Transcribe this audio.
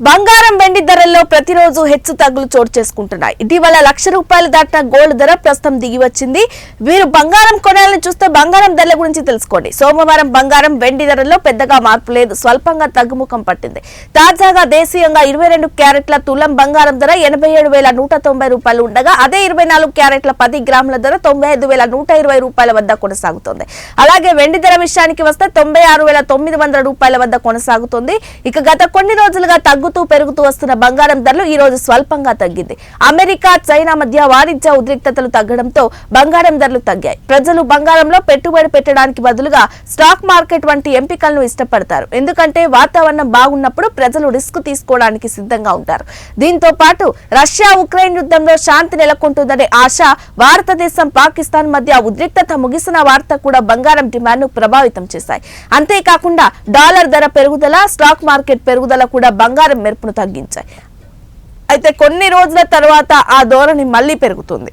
బంగారం వెండి ధరల్లో ప్రతిరోజు హెచ్చు తగ్గులు చోటు చేసుకుంటున్నాయి. ఇటీవల ₹1,00,000 దాటిన గోల్డ్ ధర ప్రస్తుతం దిగి వచ్చింది. వీరు బంగారం కొనాలని చూస్తే బంగారం ధరల గురించి తెలుసుకోండి. సోమవారం బంగారం వెండి ధరల్లో పెద్దగా మార్పు లేదు, స్వల్పంగా తగ్గుముఖం పట్టింది. తాజాగా దేశీయంగా 22 క్యారెట్ల తులం బంగారం ధర ₹87,190 ఉండగా అదే 24 క్యారెట్ల 10 గ్రాముల ధర ₹95,120 వద్ద కొనసాగుతోంది. అలాగే వెండి ధర విషయానికి వస్తే ₹96,900 వద్ద కొనసాగుతోంది. ఇక గత కొన్ని రోజులుగా పెరుగుతూ వస్తున్న బంగారం ధరలు ఈ రోజు స్వల్పంగా తగ్గింది. అమెరికా, చైనా మధ్య వాణిజ్య ఉద్రిక్తతలు తగ్గడంతో బంగారం ధరలు తగ్గాయి. ప్రజలు బంగారంలో పెట్టుబడి పెట్టడానికి బదులుగా స్టాక్ మార్కెట్ వంటి ఎంపికలను ఇష్టపడతారు. ఎందుకంటే వాతావరణం బాగున్నప్పుడు ప్రజలు రిస్క్ తీసుకోవడానికి సిద్ధంగా ఉంటారు. దీంతో పాటు రష్యా ఉక్రెయిన్ యుద్ధంలో శాంతి నెలకొంటుందనే ఆశ, భారతదేశం పాకిస్తాన్ మధ్య ఉద్రిక్తత ముగిసిన వార్త కూడా బంగారం డిమాండ్ ను ప్రభావితం చేశాయి. అంతేకాకుండా డాలర్ ధర పెరుగుదల, స్టాక్ మార్కెట్ పెరుగుదల కూడా బంగారం మెరుపును తగ్గించాయి. అయితే కొన్ని రోజుల తర్వాత ఆ ధోరణి మళ్లీ పెరుగుతుంది.